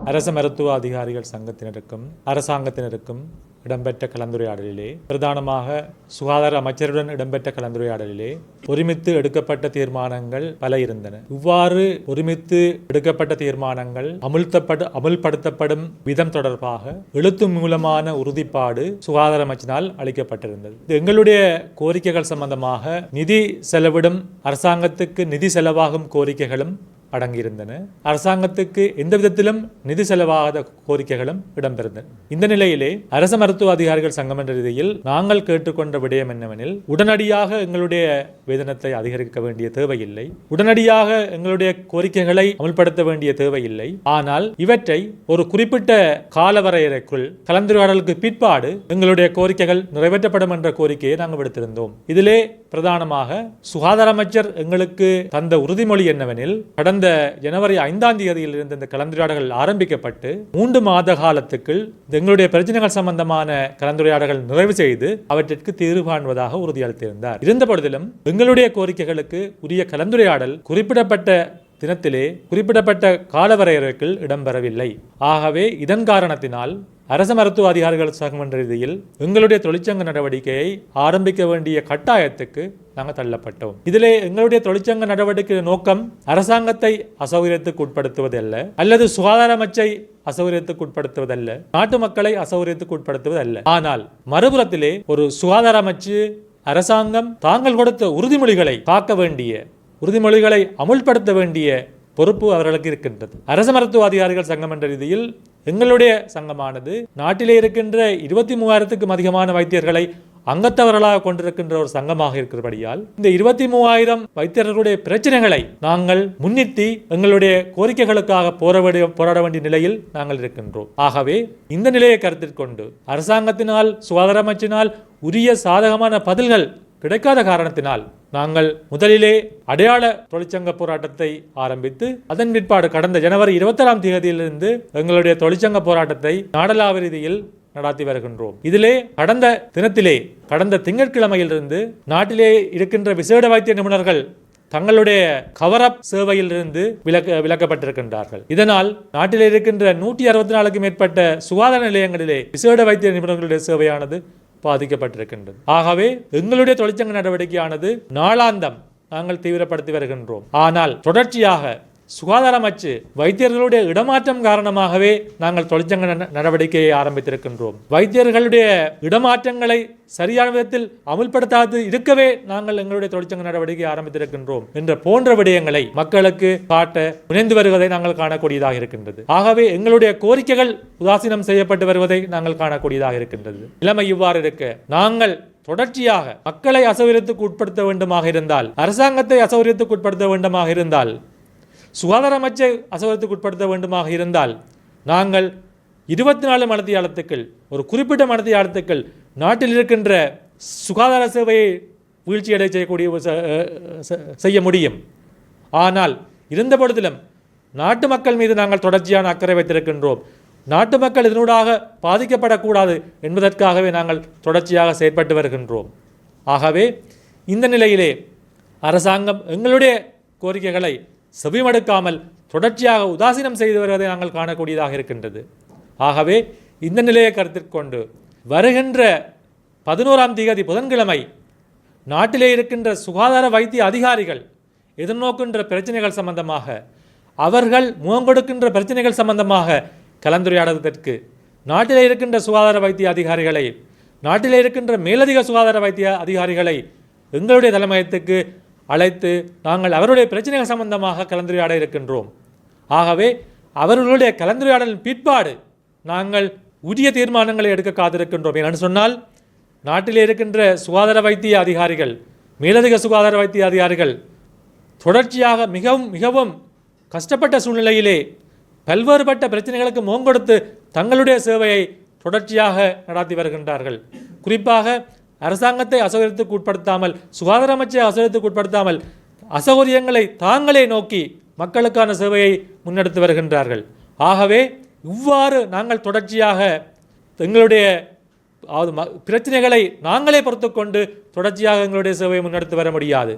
அரச மருத்துவ அதிகாரிகள் சங்கத்தினருக்கும் அரசாங்கத்தினருக்கும் இடம்பெற்ற கலந்துரையாடலிலே பிரதானமாக சுகாதார அமைச்சருடன் இடம்பெற்ற கலந்துரையாடலிலே ஒருமித்து எடுக்கப்பட்ட தீர்மானங்கள் பல இருந்தன. இவ்வாறு ஒருமித்து எடுக்கப்பட்ட தீர்மானங்கள் அமுல்படுத்தப்படும் விதம் தொடர்பாக எழுத்து மூலமான உறுதிப்பாடு சுகாதார அமைச்சினால் அளிக்கப்பட்டிருந்தது. எங்களுடைய கோரிக்கைகள் சம்பந்தமாக நிதி செலவிடும் அரசாங்கத்துக்கு நிதி செலவாகும் கோரிக்கைகளும் அடங்கியிருந்தன. அரசாங்கத்துக்கு எந்த விதத்திலும் நிதி செலவாகாத கோரிக்கைகளும் இடம்பெறுந்தன. இந்த நிலையிலே அரச மருத்துவ அதிகாரிகள் சங்கம் என்ற ரீதியில் நாங்கள் கேட்டுக்கொண்ட விடயம் என்னவெனில், உடனடியாக எங்களுடைய வேதனத்தை அதிகரிக்க வேண்டிய தேவையில்லை, உடனடியாக எங்களுடைய கோரிக்கைகளை அமல்படுத்த வேண்டிய தேவையில்லை. ஆனால் இவற்றை ஒரு குறிப்பிட்ட காலவரையறைக்குள் கலந்துரையாடலுக்கு பிற்பாடு எங்களுடைய கோரிக்கைகள் நிறைவேற்றப்படும் என்ற கோரிக்கையை நாங்கள் விடுத்திருந்தோம். இதிலே பிரதானமாக சுகாதார அமைச்சர் எங்களுக்கு தந்த உறுதிமொழி என்னவெனில், கடந்த ஜனவரி 5ஆம் தேதியில் இருந்து இந்த கலந்துரையாடல்கள் ஆரம்பிக்கப்பட்டு 3 மாத காலத்துக்குள் எங்களுடைய பிரச்சனைகள் சம்பந்தமான கலந்துரையாடல்கள் நிறைவு செய்து அவற்றிற்கு தீர்வு காண்பதாக உறுதியளித்திருந்தார். இருந்த பொழுதிலும் எங்களுடைய கோரிக்கைகளுக்கு உரிய கலந்துரையாடல் குறிப்பிடப்பட்ட தினத்திலே குறிப்பிடப்பட்ட காலவரையறைக்குள் இடம்பெறவில்லை. ஆகவே இதன் காரணத்தினால் அரச மருத்துவ அதிகாரிகள் சங்கம் என்ற ரீதியில் எங்களுடைய தொழிற்சங்க நடவடிக்கையை ஆரம்பிக்க வேண்டிய கட்டாயத்துக்கு நாங்கள் தள்ளப்பட்டோம். இதிலே எங்களுடைய தொழிற்சங்க நடவடிக்கை நோக்கம் அரசாங்கத்தை அசௌகரியத்துக்கு உட்படுத்துவதல்ல, அல்லது சுகாதார அமைச்சை அசௌகரியத்துக்கு உட்படுத்துவதல்ல, நாட்டு மக்களை அசௌகரியத்துக்கு உட்படுத்துவதல்ல. ஆனால் மறுபுறத்திலே ஒரு சுகாதார அமைச்சு அரசாங்கம் தாங்கள் கொடுத்த உறுதிமொழிகளை காக்க வேண்டிய, உறுதிமொழிகளை அமுல்படுத்த வேண்டிய பொறுப்பு அவர்களுக்கு இருக்கின்றது. அரச மருத்துவ அதிகாரிகள் சங்கம் என்ற ரீதியில் எங்களுடைய சங்கமானது நாட்டிலே இருக்கின்ற 23,000க்கும் அதிகமான வைத்தியர்களை அங்கத்தவர்களாக கொண்டிருக்கின்ற ஒரு சங்கமாக இருக்கிறபடியால் இந்த 23,000 வைத்தியர்களுடைய பிரச்சனைகளை நாங்கள் முன்னிறுத்தி எங்களுடைய கோரிக்கைகளுக்காக போராட வேண்டிய நிலையில் நாங்கள் இருக்கின்றோம். ஆகவே இந்த நிலையை கருத்தில் கொண்டு அரசாங்கத்தினால் சுகாதார அமைச்சினால் உரிய சாதகமான பதில்கள் கிடைக்காத காரணத்தினால் நாங்கள் முதலிலே அடையாள தொழிற்சங்க போராட்டத்தை ஆரம்பித்து அதன் பிற்பாடு கடந்த ஜனவரி 26ஆம் தேதியிலிருந்து எங்களுடைய தொழிற்சங்க போராட்டத்தை நாடளாவிய ரீதியில் நடாத்தி வருகின்றோம். இதிலே கடந்த திங்கட்கிழமையிலிருந்து நாட்டிலே இருக்கின்ற விசேட வைத்திய நிபுணர்கள் தங்களுடைய கவரப் சேவையிலிருந்து விலக்கப்பட்டிருக்கின்றார்கள். இதனால் நாட்டிலே இருக்கின்ற 164க்கும் மேற்பட்ட சுகாதார நிலையங்களிலே விசேட வைத்திய நிபுணர்களுடைய சேவையானது பாதிக்கப்பட்டிருக்கின்றது. ஆகவே எங்களுடைய தொழிற்சங்க நடவடிக்கையானது நாளாந்தம் நாங்கள் தீவிரப்படுத்தி வருகின்றோம். ஆனால் தொடர்ச்சியாக சுகாதார அமைச்சு வைத்தியர்களுடைய இடமாற்றம் காரணமாகவே நாங்கள் தொழிற்சங்க நடவடிக்கையை ஆரம்பித்திருக்கின்றோம். வைத்தியர்களுடைய இடமாற்றங்களை சரியான விதத்தில் அமுல்படுத்தாது இருக்கவே நாங்கள் எங்களுடைய தொழிற்சங்க நடவடிக்கை ஆரம்பித்திருக்கின்றோம் என்ற போன்ற விடயங்களை மக்களுக்கு காட்ட முனைந்து வருவதை நாங்கள் காணக்கூடியதாக இருக்கின்றது. ஆகவே எங்களுடைய கோரிக்கைகள் உதாசீனம் செய்யப்பட்டு வருவதை நாங்கள் காணக்கூடியதாக இருக்கின்றது. நிலைமை இவ்வாறு இருக்க நாங்கள் தொடர்ச்சியாக மக்களை அசௌகரியத்துக்கு உட்படுத்த வேண்டுமாக இருந்தால், அரசாங்கத்தை அசௌகரியத்துக்கு உட்படுத்த வேண்டுமாக இருந்தால், சுகாதார அமைச்சை அசௌகரியத்துக்கு உட்படுத்த வேண்டுமாக இருந்தால் நாங்கள் 24 மணித்தியாலத்துக்கள் ஒரு குறிப்பிட்ட மணித்தியாலத்துக்கள் நாட்டில் இருக்கின்ற சுகாதார சேவையை வீழ்ச்சியடை செய்ய முடியும். ஆனால் இருந்த பொழுதிலும் நாட்டு மக்கள் மீது நாங்கள் தொடர்ச்சியான அக்கறை வைத்திருக்கின்றோம். நாட்டு மக்கள் இதனூடாக பாதிக்கப்படக்கூடாது என்பதற்காகவே நாங்கள் தொடர்ச்சியாக செயற்பட்டு வருகின்றோம். ஆகவே இந்த நிலையிலே அரசாங்கம் எங்களுடைய கோரிக்கைகளை செவிமடுக்காமல் தொடர்ச்சியாக உதாசீனம் செய்து வருவதை நாங்கள் காணக்கூடியதாக இருக்கின்றது. ஆகவே இந்த நிலையை கருத்தில் கொண்டு வருகின்ற 11ஆம் தேதி புதன்கிழமை நாட்டிலே இருக்கின்ற சுகாதார வைத்திய அதிகாரிகள் எதிர்நோக்கின்ற பிரச்சனைகள் சம்பந்தமாக, அவர்கள் முகம் கொடுக்கின்ற பிரச்சனைகள் சம்பந்தமாக கலந்துரையாடுவதற்கு நாட்டிலே இருக்கின்ற சுகாதார வைத்திய அதிகாரிகளை, நாட்டிலே இருக்கின்ற மேலதிக சுகாதார வைத்திய அதிகாரிகளை எங்களுடைய தலைமையத்துக்கு அழைத்து நாங்கள் அவருடைய பிரச்சனைகள் சம்பந்தமாக கலந்துரையாட இருக்கின்றோம். ஆகவே அவர்களுடைய கலந்துரையாடலின் பிற்பாடு நாங்கள் உரிய தீர்மானங்களை எடுக்க காத்திருக்கின்றோம். ஏன்னு சொன்னால் நாட்டில் இருக்கின்ற சுகாதார வைத்திய அதிகாரிகள், மேலதிக சுகாதார வைத்திய அதிகாரிகள் தொடர்ச்சியாக மிகவும் கஷ்டப்பட்ட சூழ்நிலையிலே பல்வேறுபட்ட பிரச்சனைகளுக்கு முகம் கொடுத்து தங்களுடைய சேவையை தொடர்ச்சியாக நடாத்தி வருகின்றார்கள். குறிப்பாக அரசாங்கத்தை அசௌகரியத்துக்கு உட்படுத்தாமல், சுகாதார அமைச்சை அசௌகரியத்துக்கு உட்படுத்தாமல் அசௌகரியங்களை தாங்களே நோக்கி மக்களுக்கான சேவையை முன்னெடுத்து வருகின்றார்கள். ஆகவே இவ்வாறு நாங்கள் தொடர்ச்சியாக எங்களுடைய பிரச்சனைகளை நாங்களே பொறுத்து கொண்டு தொடர்ச்சியாக எங்களுடைய சேவையை முன்னெடுத்து வர முடியாது.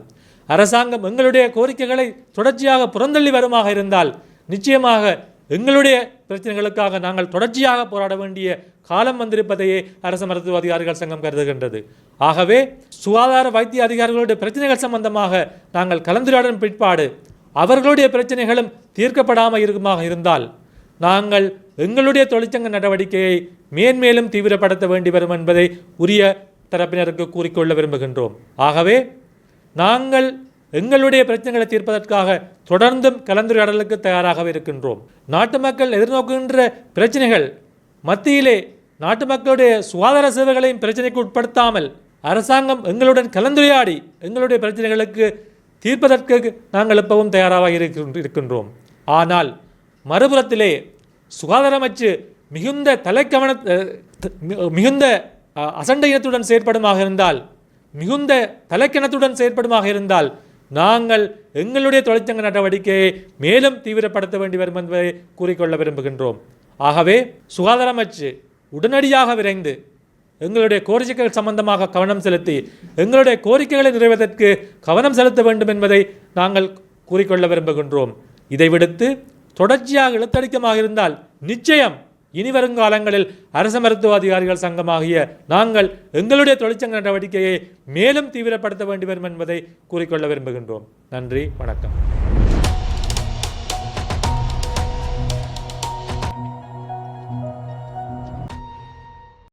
அரசாங்கம் எங்களுடைய கோரிக்கைகளை தொடர்ச்சியாக புறந்தள்ளி வருமாக இருந்தால் நிச்சயமாக எங்களுடைய பிரச்சனைகளுக்காக நாங்கள் தொடர்ச்சியாக போராட வேண்டிய காலம் வந்திருப்பதையே அரசு மருத்துவ அதிகாரிகள் சங்கம் கருதுகின்றது. ஆகவே சுகாதார வைத்திய அதிகாரிகளுடைய பிரச்சனைகள் சம்பந்தமாக நாங்கள் கலந்துரையாடும் பிற்பாடு அவர்களுடைய பிரச்சனைகளும் தீர்க்கப்படாமல் இருக்குமாக இருந்தால் நாங்கள் எங்களுடைய தொழிற்சங்க நடவடிக்கையை மேன்மேலும் தீவிரப்படுத்த வேண்டி வரும் என்பதை உரிய தரப்பினருக்கு கூறிக்கொள்ள விரும்புகின்றோம். ஆகவே நாங்கள் எங்களுடைய பிரச்சனைகளை தீர்ப்பதற்காக தொடர்ந்தும் கலந்துரையாடலுக்கு தயாராக இருக்கின்றோம். நாட்டு மக்கள் எதிர்நோக்குகின்ற பிரச்சனைகள் மத்தியிலே நாட்டு மக்களுடைய சுகாதார சேவைகளையும் பிரச்சனைக்கு உட்படுத்தாமல் அரசாங்கம் எங்களுடன் கலந்துரையாடி எங்களுடைய பிரச்சனைகளுக்கு தீர்ப்பதற்கு நாங்கள் எப்பவும் தயாராக இருக்கின்றோம். ஆனால் மறுபுறத்திலே சுகாதார அமைச்சு மிகுந்த அசண்டையத்துடன் செயற்படுமாக இருந்தால் நாங்கள் எங்களுடைய தொழிற்சங்க நடவடிக்கையை மேலும் தீவிரப்படுத்த வேண்டி வரும் என்பதை கூறிக்கொள்ள விரும்புகின்றோம். ஆகவே சுகாதார அமைச்சு உடனடியாக விரைந்து எங்களுடைய கோரிக்கைகள் சம்பந்தமாக கவனம் செலுத்தி எங்களுடைய கோரிக்கைகளை நிறைவேற்றற்கு கவனம் செலுத்த வேண்டும் என்பதை நாங்கள் கூறிக்கொள்ள விரும்புகின்றோம். இதை விடுத்து தொடர்ச்சியாக இழுத்தடிக்கமாக இருந்தால் நிச்சயம் இனி வருங்காலங்களில் அரசு மருத்துவ அதிகாரிகள் சங்கமாகிய நாங்கள் எங்களுடைய தொழிற்சங்க நடவடிக்கையை மேலும் தீவிரப்படுத்த வேண்டி வரும் என்பதை கூறிக்கொள்ள விரும்புகின்றோம். நன்றி, வணக்கம்.